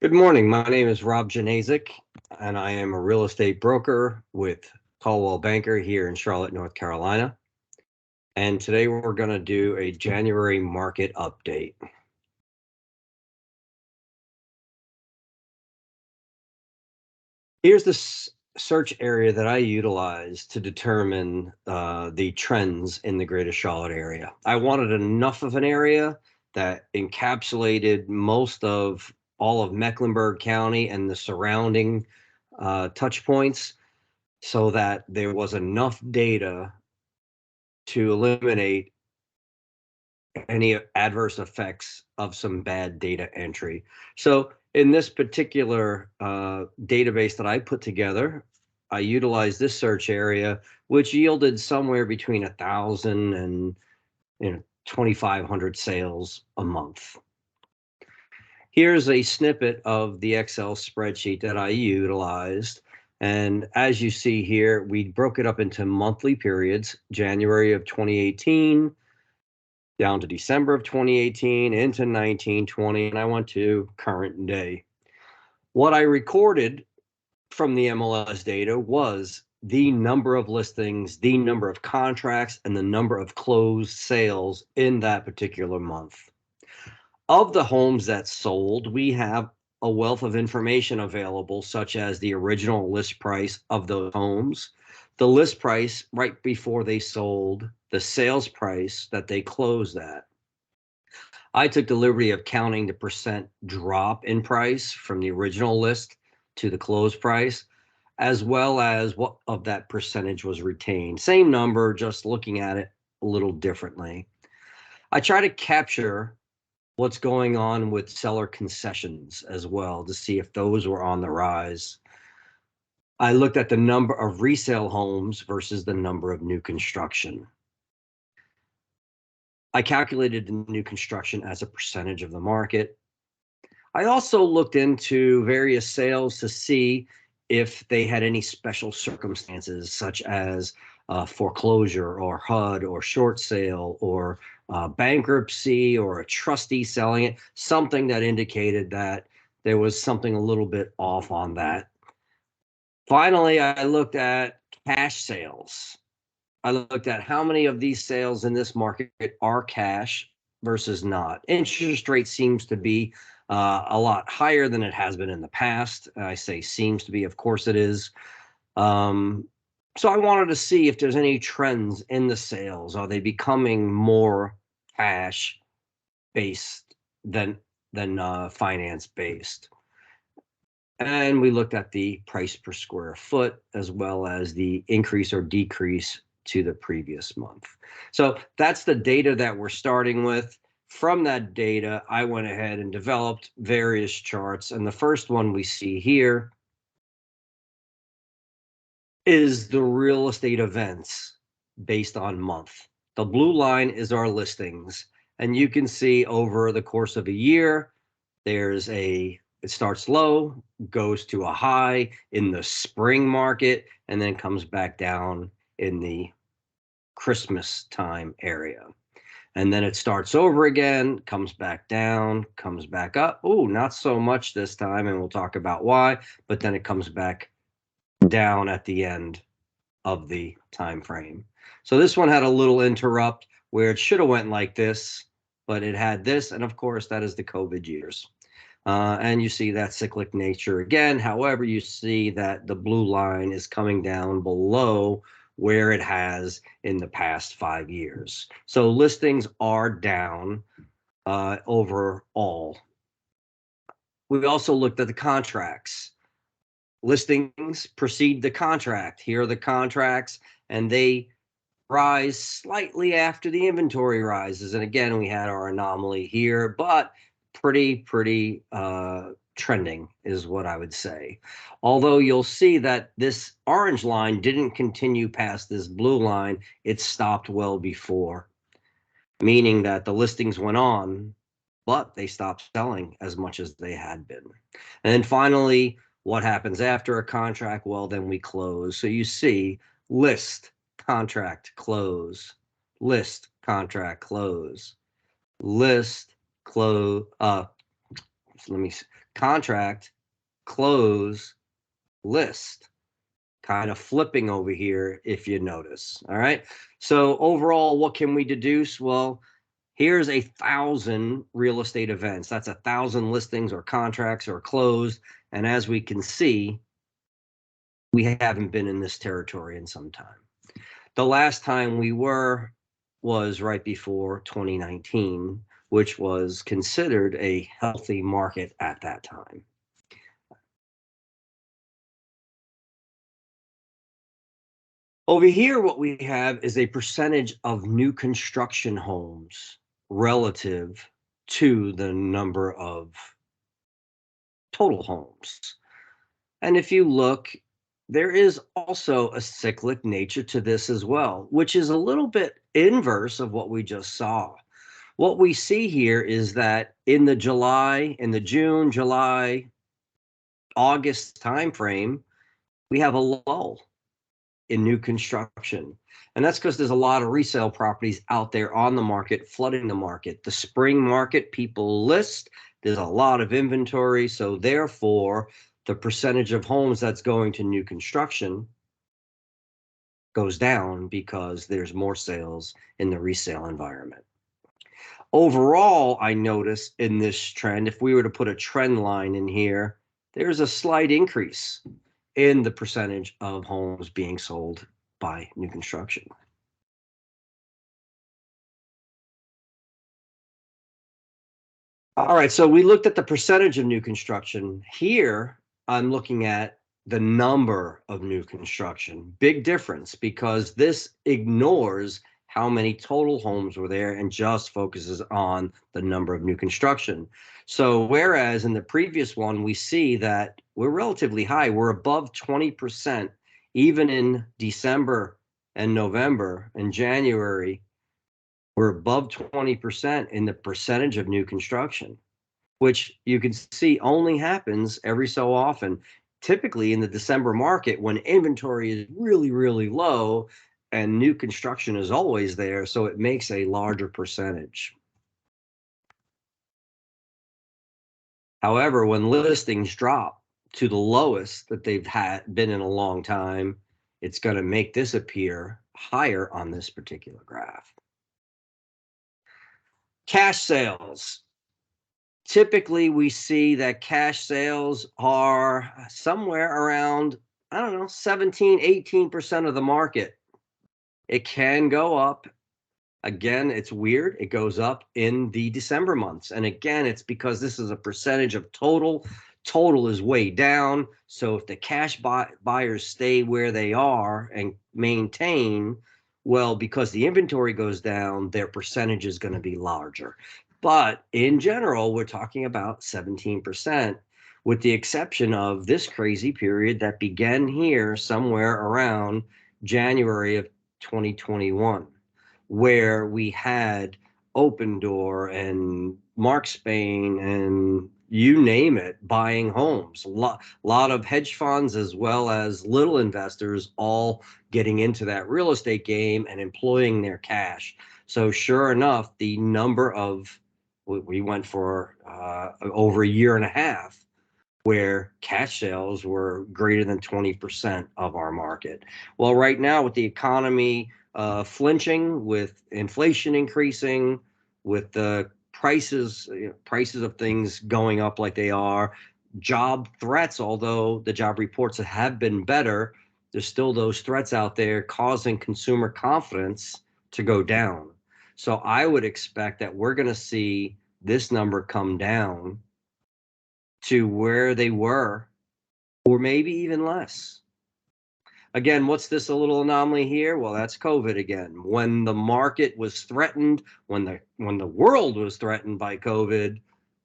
Good morning. My name is Rob Janazik, and I am a real estate broker with Caldwell Banker here in Charlotte, North Carolina. And today we're going to do a January market update. Here's the search area that I utilize to determine the trends in the greater Charlotte area. I wanted enough of an area that encapsulated most of all of Mecklenburg County and the surrounding touch points so that there was enough data to eliminate any adverse effects of some bad data entry. So in this particular database that I put together, I utilized this search area, which yielded somewhere between 1,000 and 2,500 sales a month. Here's a snippet of the Excel spreadsheet that I utilized. And as you see here, we broke it up into monthly periods, January of 2018, down to December of 2018, into 1920, and I went to current day. What I recorded from the MLS data was the number of listings, the number of contracts, and the number of closed sales in that particular month. Of the homes that sold, we have a wealth of information available, such as the original list price of those homes, the list price right before they sold, the sales price that they closed at. I took the liberty of counting the percent drop in price from the original list to the closed price, as well as what of that percentage was retained. Same number, just looking at it a little differently. I try to capture what's going on with seller concessions as well to see if those were on the rise. I looked at the number of resale homes versus the number of new construction. I calculated the new construction as a percentage of the market. I also looked into various sales to see if they had any special circumstances, such as foreclosure or HUD or short sale or bankruptcy or a trustee selling it, something that indicated that there was something a little bit off on that. Finally, I looked at cash sales. I looked at how many of these sales in this market are cash versus not. Interest rate seems to be a lot higher than it has been in the past. I say seems to be, of course it is. So I wanted to see if there's any trends in the sales. Are they becoming more cash based than finance based? And we looked at the price per square foot as well as the increase or decrease to the previous month. So that's the data that we're starting with. From that data, I went ahead and developed various charts. And the first one we see here is the real estate events based on month. The blue line is our listings. And you can see over the course of a year, it starts low, goes to a high in the spring market, and then comes back down in the Christmas time area. And then it starts over again, comes back down, comes back up. Oh, not so much this time, and we'll talk about why, but then it comes back down at the end of the time frame. So this one had a little interrupt where it should have went like this, but it had this, and of course that is the COVID years. And you see that cyclic nature again. However, you see that the blue line is coming down below where it has in the past 5 years. So listings are down overall. We also looked at the contracts. Listings precede the contract. Here are the contracts, and they rise slightly after the inventory rises. And again, we had our anomaly here, but pretty trending is what I would say. Although you'll see that this orange line didn't continue past this blue line, it stopped well before, meaning that the listings went on, but they stopped selling as much as they had been. And then finally, what happens after a contract? Well, then we close. So you see list, contract, close, list, contract, close, list, close, contract, close, list, kind of flipping over here if you notice. All right. So overall, what can we deduce? Well, here's 1,000 real estate events. That's 1,000 listings or contracts or closed. And as we can see, we haven't been in this territory in some time. The last time we were was right before 2019, which was considered a healthy market at that time. Over here, what we have is a percentage of new construction homes relative to the number of total homes. And if you look, there is also a cyclic nature to this as well, which is a little bit inverse of what we just saw. What we see here is that in the June, July, August timeframe, we have a lull in new construction. And that's because there's a lot of resale properties out there on the market, flooding the market. The spring market, people list, there's a lot of inventory. So therefore, the percentage of homes that's going to new construction goes down because there's more sales in the resale environment. Overall, I notice in this trend, if we were to put a trend line in here, there's a slight increase in the percentage of homes being sold by new construction. All right, so we looked at the percentage of new construction. Here, I'm looking at the number of new construction. Big difference because this ignores how many total homes were there and just focuses on the number of new construction. So whereas in the previous one, we see that we're relatively high, we're above 20%, even in December and November and January, we're above 20% in the percentage of new construction, which you can see only happens every so often, typically in the December market when inventory is really, really low and new construction is always there. So it makes a larger percentage. However, when listings drop to the lowest that they've been in a long time, it's going to make this appear higher on this particular graph. Cash sales. Typically, we see that cash sales are somewhere around, I don't know, 17, 18% of the market. It can go up. Again, it's weird. It goes up in the December months. And again, it's because this is a percentage of total. Total is way down. So if the cash buyers stay where they are and maintain, well, because the inventory goes down, their percentage is going to be larger. But in general, we're talking about 17%, with the exception of this crazy period that began here somewhere around January of 2021, where we had Opendoor and Mark Spain and you name it, buying homes. A lot of hedge funds as well as little investors all getting into that real estate game and employing their cash. So sure enough, the number of, we went for over a year and a half where cash sales were greater than 20% of our market. Well, right now with the economy flinching, with inflation increasing, with the prices of things going up like they are, job threats, although the job reports have been better, there's still those threats out there causing consumer confidence to go down. So I would expect that we're going to see this number come down to where they were, or maybe even less. Again, what's this a little anomaly here? Well, that's COVID again. When the market was threatened, when the world was threatened by COVID,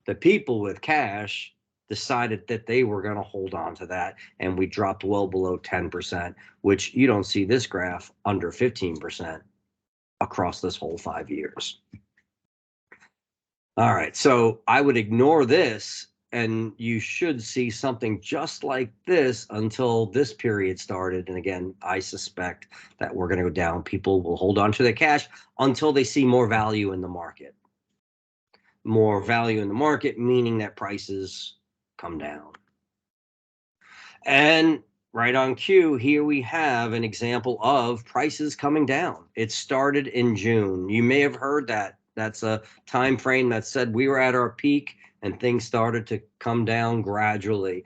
the people with cash decided that they were going to hold on to that, and we dropped well below 10%, which you don't see this graph under 15% across this whole 5 years. All right, so I would ignore this, and you should see something just like this until this period started. And again, I suspect that we're going to go down. People will hold on to their cash until they see more value in the market. more value in the market, meaning that prices come down. And right on cue, here we have an example of prices coming down. It started in June. You may have heard that. That's a time frame that said we were at our peak and things started to come down gradually.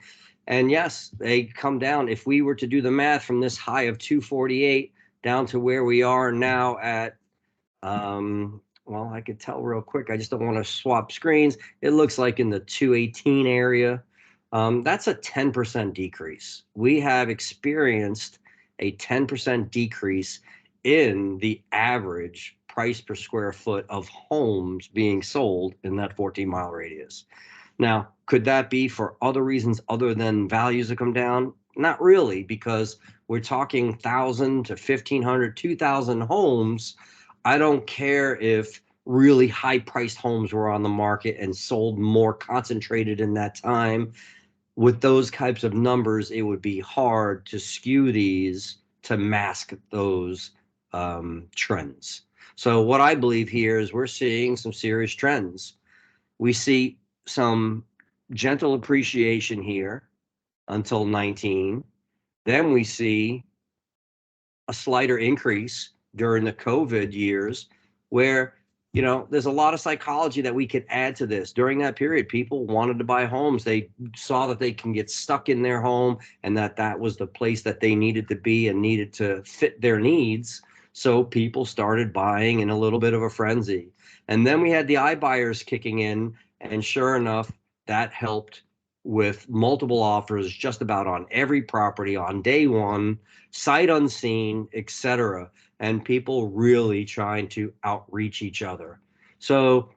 And yes, they come down. If we were to do the math from this high of 248 down to where we are now at, well, I could tell real quick. I just don't want to swap screens. It looks like in the 218 area. That's a 10% decrease. We have experienced a 10% decrease in the average price per square foot of homes being sold in that 14-mile radius. Now, could that be for other reasons other than values have come down? Not really, because we're talking 1,000 to 1,500, 2,000 homes. I don't care if really high-priced homes were on the market and sold more concentrated in that time. With those types of numbers, it would be hard to skew these to mask those trends. So what I believe here is we're seeing some serious trends. We see some gentle appreciation here until 19. Then we see a slighter increase during the COVID years where, there's a lot of psychology that we could add to this. During that period, people wanted to buy homes. They saw that they can get stuck in their home and that was the place that they needed to be and needed to fit their needs. So people started buying in a little bit of a frenzy. And then we had the iBuyers kicking in, and sure enough, that helped with multiple offers just about on every property on day one, sight unseen, etc., and people really trying to outreach each other. So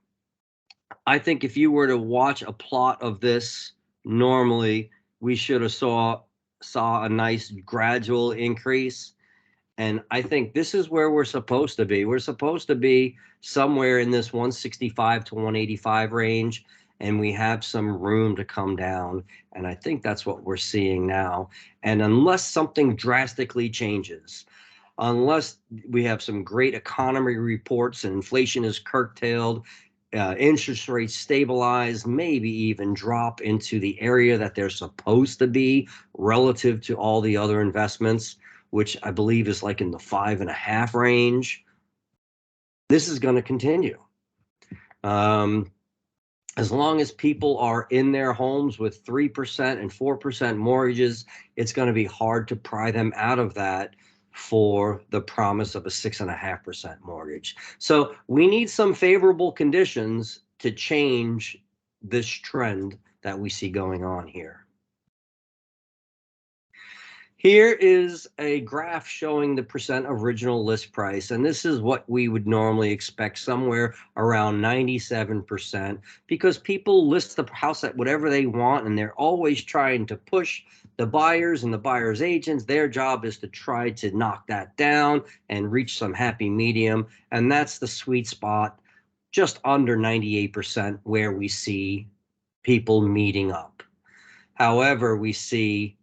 I think if you were to watch a plot of this, normally we should have saw a nice gradual increase. And I think this is where we're supposed to be. We're supposed to be somewhere in this 165 to 185 range, and we have some room to come down. And I think that's what we're seeing now. And unless something drastically changes, unless we have some great economy reports and inflation is curtailed, interest rates stabilize, maybe even drop into the area that they're supposed to be relative to all the other investments, which I believe is like in the 5.5 range, this is going to continue. As long as people are in their homes with 3% and 4% mortgages, it's going to be hard to pry them out of that for the promise of a 6.5% mortgage. So we need some favorable conditions to change this trend that we see going on here. Here is a graph showing the percent original list price, and this is what we would normally expect, somewhere around 97%, because people list the house at whatever they want, and they're always trying to push the buyers and the buyers' agents. Their job is to try to knock that down and reach some happy medium, and that's the sweet spot, just under 98%, where we see people meeting up. However, we see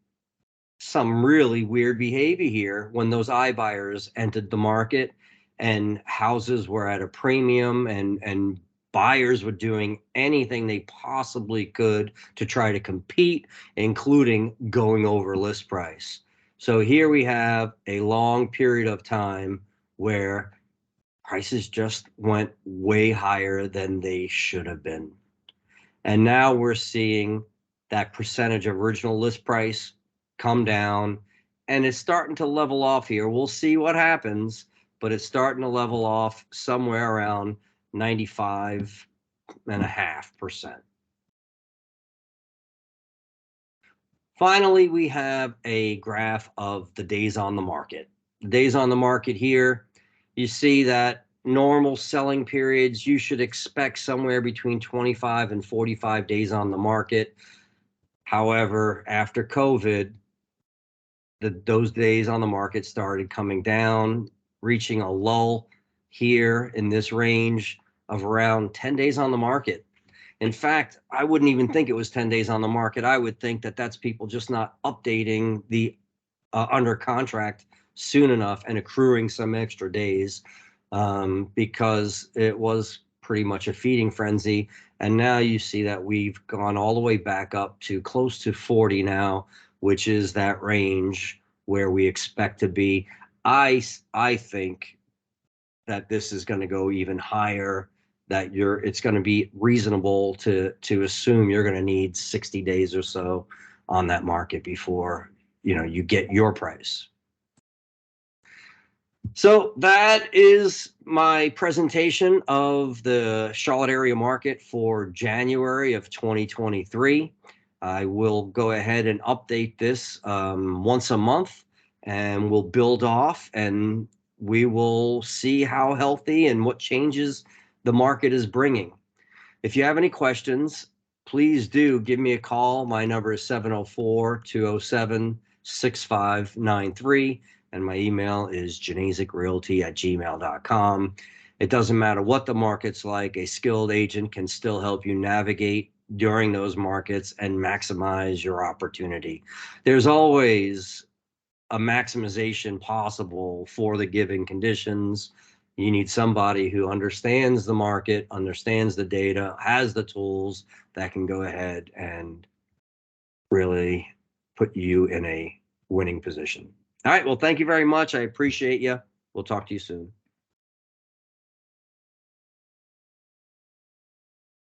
some really weird behavior here when those iBuyers entered the market and houses were at a premium and buyers were doing anything they possibly could to try to compete, including going over list price. So here we have a long period of time where prices just went way higher than they should have been. And now we're seeing that percentage of original list price come down, and it's starting to level off here. We'll see what happens, but it's starting to level off somewhere around 95.5%. Finally, we have a graph of the days on the market. The days on the market here, you see that normal selling periods, you should expect somewhere between 25 and 45 days on the market. However, after COVID, those days on the market started coming down, reaching a lull here in this range of around 10 days on the market. In fact, I wouldn't even think it was 10 days on the market. I would think that that's people just not updating the under contract soon enough and accruing some extra days, because it was pretty much a feeding frenzy. And now you see that we've gone all the way back up to close to 40 now, which is that range where we expect to be. I think that this is going to go even higher, that it's going to be reasonable to assume you're going to need 60 days or so on that market before you get your price. So that is my presentation of the Charlotte area market for January of 2023. I will go ahead and update this once a month, and we'll build off, and we will see how healthy and what changes the market is bringing. If you have any questions, please do give me a call. My number is 704-207-6593. And my email is janazikrealty@gmail.com. It doesn't matter what the market's like, a skilled agent can still help you navigate during those markets and maximize your opportunity. There's always a maximization possible for the given conditions. You need somebody who understands the market, understands the data, has the tools that can go ahead and really put you in a winning position. All right. Well, thank you very much. I appreciate you. We'll talk to you soon.